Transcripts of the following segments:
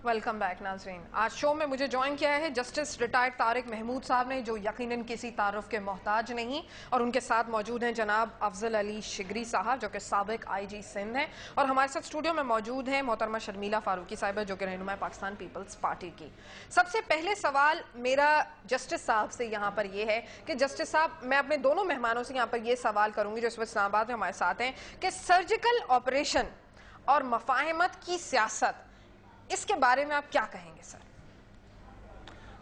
Welcome back नाज़रीन। आज show में मुझे ज्वाइन किया है जस्टिस रिटायर्ड तारिक महमूद साहब ने, जो यकीनन किसी तारुफ के मोहताज नहीं, और उनके साथ मौजूद हैं जनाब अफजल अली शिगरी साहब जो कि साबिक IG सिंध हैं, और हमारे साथ स्टूडियो में मौजूद हैं मोहतरमा शर्मिला फारूकी साहिबा जो कि रहनुमा पाकिस्तान पीपल्स पार्टी की। सबसे पहले सवाल मेरा जस्टिस साहब से यहाँ पर यह है कि जस्टिस साहब, मैं अपने दोनों मेहमानों से यहाँ पर यह सवाल करूंगी जो इस वक्त इस्लामाबाद में हमारे साथ हैं कि सर्जिकल ऑपरेशन और मफाहमत की सियासत, इसके बारे में आप क्या कहेंगे सर?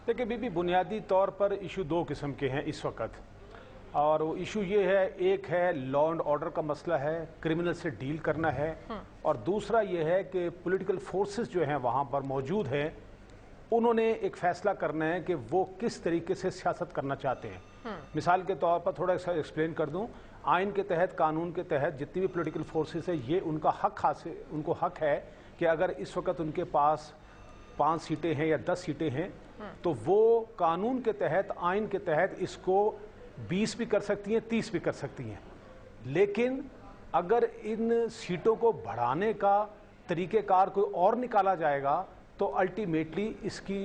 देखिए बीबी, बुनियादी तौर पर इशू दो किस्म के हैं इस वक्त, और वो इशू ये है, एक है लॉ एंड ऑर्डर का मसला है, क्रिमिनल से डील करना है, और दूसरा ये है कि पॉलिटिकल फोर्सेस जो हैं वहाँ पर मौजूद हैं, उन्होंने एक फैसला करना है कि वो किस तरीके से सियासत करना चाहते हैं। मिसाल के तौर पर थोड़ा सा एक्सप्लेन कर दूं, आइन के तहत, कानून के तहत जितनी भी पॉलिटिकल फोर्सेस है, ये उनको हक है कि अगर इस वक्त उनके पास 5 सीटें हैं या 10 सीटें हैं तो वो कानून के तहत, आइन के तहत इसको 20 भी कर सकती हैं, 30 भी कर सकती हैं। लेकिन अगर इन सीटों को बढ़ाने का तरीक़ेकार कोई और निकाला जाएगा तो अल्टीमेटली इसकी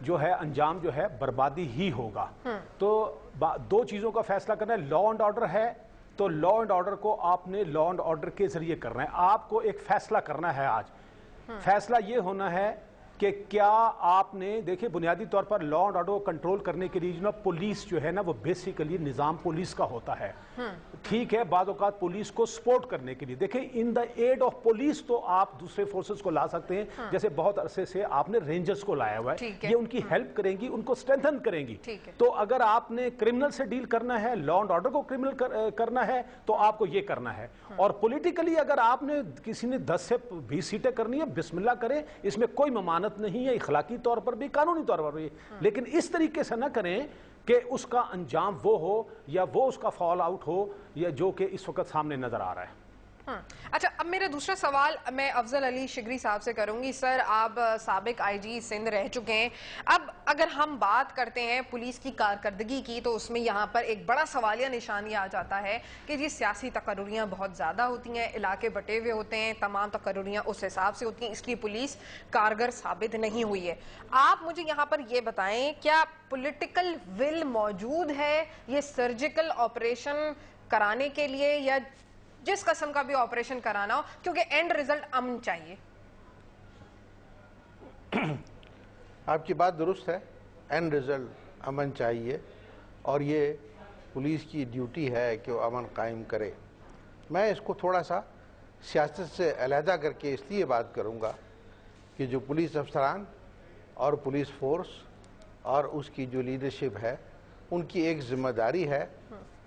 जो है अंजाम जो है बर्बादी ही होगा। तो दो चीज़ों का फैसला करना है। लॉ एंड ऑर्डर है तो लॉ एंड ऑर्डर को आपने लॉ एंड ऑर्डर के जरिए करना है। आपको एक फैसला करना है आज। फैसला ये होना है कि क्या आपने, देखिए बुनियादी तौर पर लॉ एंड ऑर्डर को कंट्रोल करने के लिए पुलिस जो है ना, वो बेसिकली निजाम पुलिस का होता है। ठीक है, बाद औकात पुलिस को सपोर्ट करने के लिए, देखिए in the aid of police तो आप दूसरे फोर्सेस को ला सकते हैं। जैसे बहुत अरसे से आपने रेंजर्स को लाया हुआ है, ये उनकी हेल्प करेंगी, उनको स्ट्रेंथन करेंगी। तो अगर आपने क्रिमिनल से डील करना है, लॉ एंड ऑर्डर को क्रिमिनल करना है, तो आपको ये करना है। और पॉलिटिकली अगर आपने किसी ने 10 से 20 सीटें करनी है, बिस्मिल्लाह करें, इसमें कोई ममानत नहीं है, इखलाकी तौर पर भी, कानूनी तौर पर भी। लेकिन इस तरीके से ना करें कि उसका अंजाम वो हो या वो उसका फॉल आउट हो, या जो कि इस वक्त सामने नजर आ रहा है। अच्छा, अब मेरा दूसरा सवाल मैं अफजल अली शिगरी साहब से करूंगी। सर, आप साबिक IG सिंध रह चुके हैं। अब अगर हम बात करते हैं पुलिस की कारकर्दगी की, तो उसमें यहाँ पर एक बड़ा सवालिया निशान ये आ जाता है कि ये सियासी तकर्रुरियाँ बहुत ज़्यादा होती हैं, इलाके बटे हुए होते हैं, तमाम तकर्रुरियाँ उस हिसाब से होती हैं, इसलिए पुलिस कारगर साबित नहीं हुई है। आप मुझे यहाँ पर ये बताएं, क्या पॉलिटिकल विल मौजूद है ये सर्जिकल ऑपरेशन कराने के लिए, या जिस किस्म का भी ऑपरेशन कराना हो, क्योंकि एंड रिजल्ट अमन चाहिए? आपकी बात दुरुस्त है, एंड रिजल्ट अमन चाहिए, और ये पुलिस की ड्यूटी है कि वो अमन कायम करे। मैं इसको थोड़ा सा सियासत से अलहदा करके इसलिए बात करूँगा कि जो पुलिस अफसरान और पुलिस फोर्स और उसकी जो लीडरशिप है, उनकी एक जिम्मेदारी है,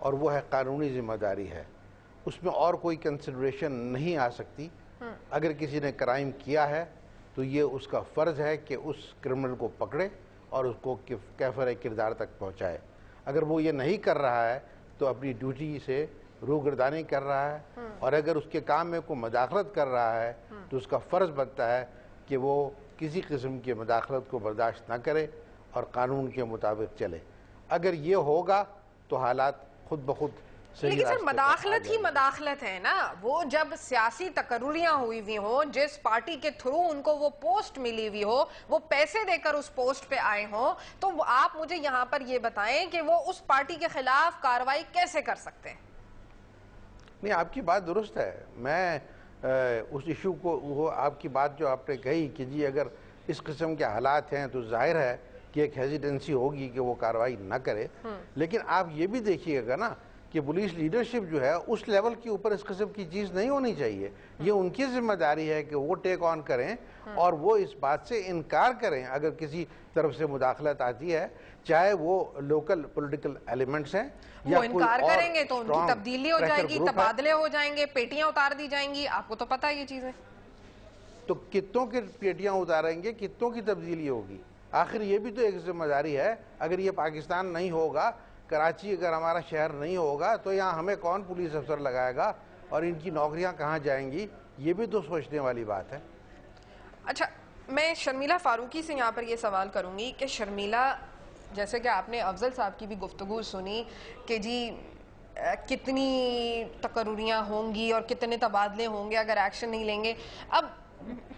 और वो है कानूनी जिम्मेदारी है। उसमें और कोई कंसिडरेशन नहीं आ सकती। अगर किसी ने क्राइम किया है तो ये उसका फ़र्ज़ है कि उस क्रिमिनल को पकड़े और उसको कैफर किरदार तक पहुंचाए। अगर वो ये नहीं कर रहा है तो अपनी ड्यूटी से रूगर्दानी कर रहा है, और अगर उसके काम में कोई मदाखलत कर रहा है तो उसका फ़र्ज़ बनता है कि वो किसी किस्म की मदाखलत को बर्दाश्त ना करे और कानून के मुताबिक चले। अगर ये होगा तो हालात खुद ब खुद। लेकिन सर, मदाखलत ही मदाखलत है ना। वो जब सियासी तकर्रुरियां हुई हुई हो, जिस पार्टी के थ्रू उनको वो पोस्ट मिली हुई हो, वो पैसे देकर उस पोस्ट पे आए हो, तो आप मुझे यहाँ पर ये बताएं कि वो उस पार्टी के खिलाफ कार्रवाई कैसे कर सकते हैं? नहीं, आपकी बात दुरुस्त है। मैं उस इशू को, वो आपकी बात जो आपने कही कि जी अगर इस किस्म के हालात हैं तो जाहिर है कि एक हेजिटेंसी होगी कि वो कार्रवाई ना करे। लेकिन आप ये भी देखिएगा ना कि पुलिस लीडरशिप जो है उस लेवल के ऊपर इस किस्म की चीज़ नहीं होनी चाहिए। ये उनकी जिम्मेदारी है कि वो टेक ऑन करें और वो इस बात से इनकार करें अगर किसी तरफ से मुदाखलत आती है, चाहे वो लोकल पॉलिटिकल एलिमेंट्स हैं या वो इनकार करेंगे तो उनकी तब्दीली हो जाएगी, तबादले हो जाएंगे, पेटियां उतार दी जाएंगी। आपको तो पता है ये चीजें। तो कितनों की पेटियां उतारेंगे, कितनों की तब्दीली होगी? आखिर ये भी तो एक जिम्मेदारी है। अगर ये पाकिस्तान नहीं होगा, कराची अगर हमारा शहर नहीं होगा, तो यहाँ हमें कौन पुलिस अफसर लगाएगा और इनकी नौकरियां कहाँ जाएंगी? ये भी तो सोचने वाली बात है। अच्छा, मैं शर्मिला फारूकी से यहाँ पर ये सवाल करूँगी कि शर्मिला, जैसे कि आपने अफजल साहब की भी गुफ्तगू सुनी कि जी कितनी तकर्रुरियाँ होंगी और कितने तबादले होंगे अगर एक्शन नहीं लेंगे। अब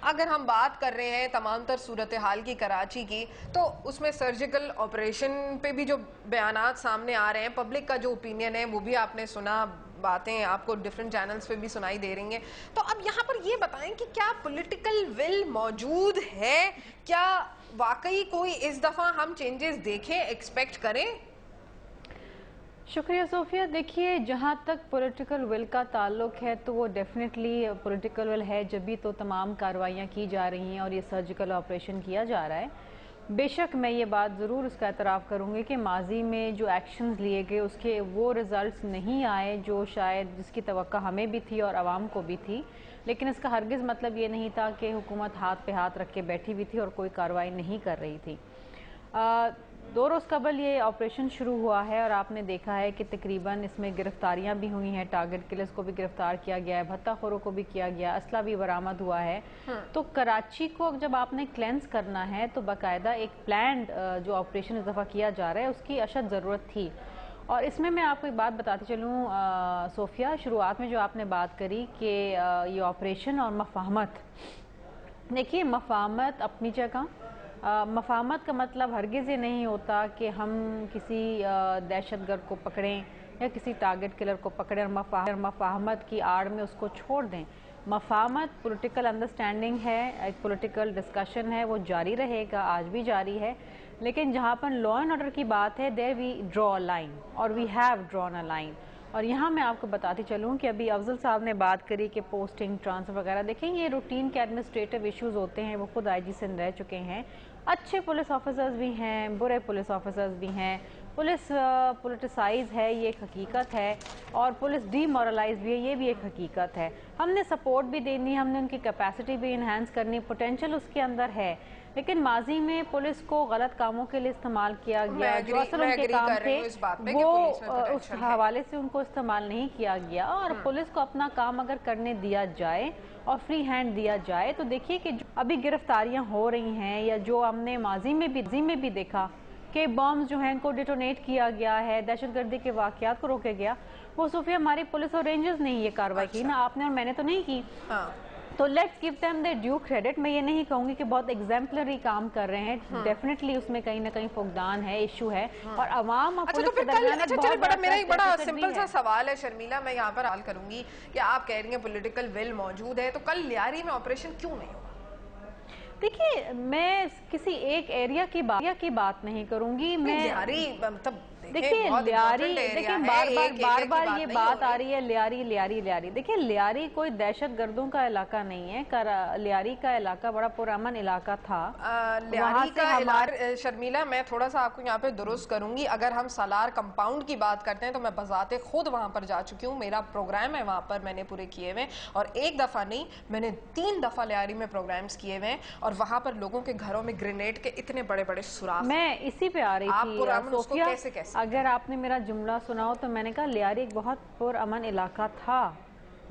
अगर हम बात कर रहे हैं तमाम तर सूरत हाल की कराची की, तो उसमें सर्जिकल ऑपरेशन पे भी जो बयानात सामने आ रहे हैं, पब्लिक का जो ओपिनियन है वो भी आपने सुना, बातें आपको डिफरेंट चैनल्स पे भी सुनाई दे रही हैं। तो अब यहाँ पर ये बताएं कि क्या पॉलिटिकल विल मौजूद है, क्या वाकई कोई इस दफा हम चेंजेस देखें, एक्सपेक्ट करें? शुक्रिया सोफिया। देखिए, जहाँ तक पॉलिटिकल विल का ताल्लुक है तो वो डेफिनेटली पॉलिटिकल विल है, जब भी तो तमाम कार्रवाइयाँ की जा रही हैं और ये सर्जिकल ऑपरेशन किया जा रहा है। बेशक मैं ये बात ज़रूर उसका एतराफ़ करूँगी कि माजी में जो एक्शंस लिए गए उसके वो रिज़ल्ट्स नहीं आए जो शायद जिसकी तवक्का हमें भी थी और आवाम को भी थी, लेकिन इसका हरगिज़ मतलब ये नहीं था कि हुकूमत हाथ पे हाथ रख के बैठी हुई थी और कोई कार्रवाई नहीं कर रही थी। 2 रोज़ कबल ये ऑपरेशन शुरू हुआ है और आपने देखा है कि तकरीबन इसमें गिरफ्तारियां भी हुई हैं, टारगेट किलर्स को भी गिरफ्तार किया गया है, भत्ताखोरों को भी किया गया, असला भी बरामद हुआ है। तो कराची को जब आपने क्लेंस करना है तो बाकायदा एक प्लान्ड जो ऑपरेशन इस दफ़ा किया जा रहा है उसकी अशद ज़रूरत थी। और इसमें मैं आपको एक बात बताती चलूँ सोफिया, शुरुआत में जो आपने बात करी कि ये ऑपरेशन और मफाहमत, देखिए मफाहमत अपनी जगह, मफाहमत का मतलब हरगिज़ ये नहीं होता कि हम किसी दहशतगर्द को पकड़ें या किसी टारगेट किलर को पकड़ें और मफाहमत की आड़ में उसको छोड़ दें। मफाहमत पॉलिटिकल अंडरस्टैंडिंग है, एक पॉलिटिकल डिस्कशन है, वो जारी रहेगा, आज भी जारी है। लेकिन जहाँ पर लॉ एंड ऑर्डर की बात है, there we draw a line और we have drawn a line. और यहाँ मैं आपको बताती चलूँ कि अभी अफजल साहब ने बात करी कि पोस्टिंग, ट्रांसफर वगैरह, देखें ये रूटीन के एडमिनिस्ट्रेटिव इश्यूज होते हैं, वो खुद आईजी सिंध रह चुके हैं। अच्छे पुलिस ऑफिसर्स भी हैं, बुरे पुलिस ऑफिसर्स भी हैं, पुलिस पोलिटिसाइज है, ये एक हकीकत है, और पुलिस डीमोरलाइज भी है, ये भी एक हकीकत है। हमने सपोर्ट भी देनी, हमने उनकी कैपेसिटी भी इन्हांस करनी, पोटेंशियल उसके अंदर है, लेकिन माजी में पुलिस को गलत कामों के लिए इस्तेमाल किया गया, जो असल उनके काम थे वो उस हवाले से उनको इस्तेमाल नहीं किया गया। और पुलिस को अपना काम अगर करने दिया जाए और फ्री हैंड दिया जाए तो देखिए कि अभी गिरफ्तारियां हो रही हैं, या जो हमने माजी में भी देखा कि बॉम्ब जो हैं उनको डिटोनेट किया गया है, दहशतगर्दी के वाकयात को रोका गया, वो सोफिया हमारी पुलिस और रेंजर्स ने ये कार्रवाई की ना, आपने और मैंने तो नहीं की। तो let's give them the due credit. मैं ये नहीं कहूंगी कि बहुत एग्जाम्पलरी काम कर रहे हैं, डेफिनेटली उसमें कहीं ना कहीं फुकदान है, इशू है, और अवाम मेरा एक बड़ा सिंपल सा सवाल है शर्मिला, मैं यहाँ पर हाल करूंगी कि आप कह रही हैं पॉलिटिकल विल मौजूद है, तो कल लियारी में ऑपरेशन क्यों नहीं हुआ? देखिए, मैं किसी एक एरिया की बात नहीं करूंगी, मैं मतलब देखिए लियारी, देखिए बार बार ये बात आ रही है लियारी। देखिए लियारी कोई दहशत गर्दों का इलाका नहीं है, लियारी का इलाका बड़ा पुरअमन इलाका था। लियारी का शर्मिला, मैं थोड़ा सा आपको यहाँ पे दुरुस्त करूंगी, अगर हम सालार कंपाउंड की बात करते हैं तो मैं बजाते खुद वहां पर जा चुकी हूँ, मेरा प्रोग्राम है वहां पर, मैंने पूरे किए हुए, और एक दफा नहीं मैंने 3 दफा लियारी में प्रोग्राम्स किए हुए, और वहां पर लोगों के घरों में ग्रेनेड के इतने बड़े बड़े सुराख। मैं इसी पे आ रही थी सोफिया, कैसे अगर आपने मेरा जुमला सुना हो तो मैंने कहा लियारी एक बहुत पुरअमन इलाका था।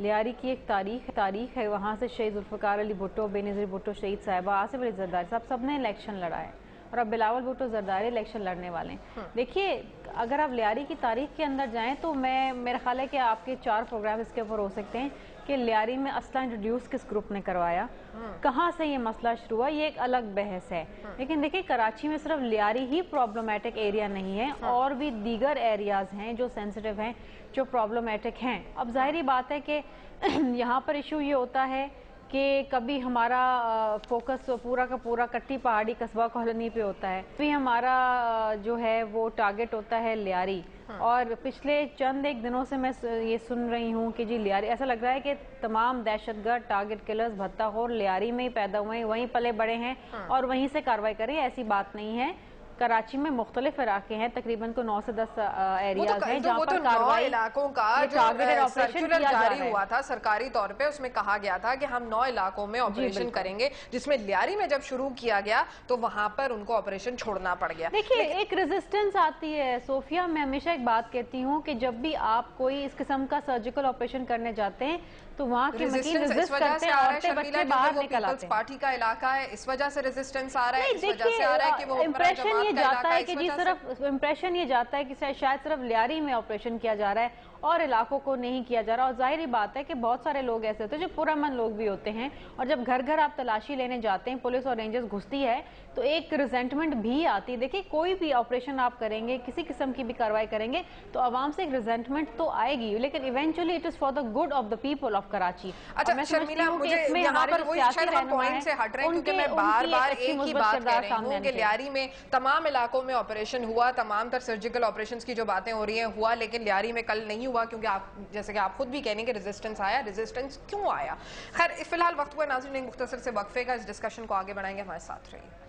लियारी की एक तारीख है, वहाँ से शहीद जुल्फ़िकार अली भुट्टो, बेनज़ीर भुट्टो शहीद साहिबा, आसिफ अली ज़रदारी साहब, सब ने इलेक्शन लड़ा है, और अब बिलावल भुट्टो ज़रदारी इलेक्शन लड़ने वाले हैं। देखिए, अगर आप लियारी की तारीख के अंदर जाएं तो मेरा ख्याल है कि आपके 4 प्रोग्राम इसके ऊपर हो सकते हैं कि लियारी में असला इंट्रोड्यूस किस ग्रुप ने करवाया, कहाँ से ये मसला शुरू हुआ, ये एक अलग बहस है। लेकिन देखिए, कराची में सिर्फ लियारी ही प्रॉब्लमेटिक एरिया नहीं है, और भी दीगर एरियाज हैं जो सेंसिटिव हैं, जो प्रॉब्लमेटिक हैं। अब जाहिर बात है कि यहाँ पर इशू ये होता है कि कभी हमारा फोकस पूरा का पूरा कट्टी पहाड़ी कस्बा कॉलोनी पे होता है, कभी हमारा जो है वो टारगेट होता है लियारी। और पिछले चंद एक दिनों से मैं ये सुन रही हूँ कि जी लियारी, ऐसा लग रहा है कि तमाम दहशतगर्द, टारगेट किलर्स, भत्ताखोर लियारी में ही पैदा हुए हैं, वहीं पले बड़े हैं और वहीं से कार्रवाई करें, ऐसी बात नहीं है। कराची में मुख्तलिफ इलाके हैं, तकरीबन को 9 से 10 एरियाज हैं जहाँ पर कार्रवाई इलाकों का जो सर्कुलर जारी हुआ था सरकारी तौर पे, उसमें कहा गया था कि हम 9 इलाकों में ऑपरेशन करेंगे, जिसमें लियारी में जब शुरू किया गया तो वहां पर उनको ऑपरेशन छोड़ना पड़ गया। देखिए, एक रेजिस्टेंस आती है सोफिया, मैं हमेशा एक बात कहती हूँ कि जब भी आप कोई इस किस्म का सर्जिकल ऑपरेशन करने जाते हैं तो वहाँ के मकीन रेजिस्ट करते हैं, औरतें बच्चे बाहर निकल आते हैं। पार्टी का इलाका है, इस वजह से रेजिस्टेंस आ रहा है, इस वजह से आ रहा है कि वो इंप्रेशन ये जाता है कि जी सिर्फ इंप्रेशन ये जाता है कि शायद सिर्फ लियारी में ऑपरेशन किया जा रहा है और इलाकों को नहीं किया जा रहा। और जाहिर बात है कि बहुत सारे लोग ऐसे होते हैं जो पुरअमन लोग भी होते हैं, और जब घर घर आप तलाशी लेने जाते हैं, पुलिस और रेंजर्स घुसती है, तो एक रिजेंटमेंट भी आती है। देखिए, कोई भी ऑपरेशन आप करेंगे, किसी किस्म की भी कार्रवाई करेंगे, तो आवाम से एक रिजेंटमेंट तो आएगी, लेकिन eventually it is for the good of the people of Karachi. अच्छा शर्मिला, मुझे यहाँ पर वही शायद हम पॉइंट से हट रहे हैं, क्योंकि मैं बार बार एक ही बात कह रही हूँ कि लियारी में तमाम इलाकों में ऑपरेशन हुआ, तमाम तर सर्जिकल ऑपरेशंस की जो बातें हो रही हैं हुआ, लेकिन लियारी में कल नहीं हुआ, क्योंकि आप जैसे कि आप खुद भी कहने कि रेजिस्टेंस आया। रेजिस्टेंस क्यों आया? खैर, फिलहाल वक्त हुआ नाज़रीन, मुख्तसर से वक्फे का, इस डिस्कशन को आगे बढ़ाएंगे, हमारे साथ रहिए।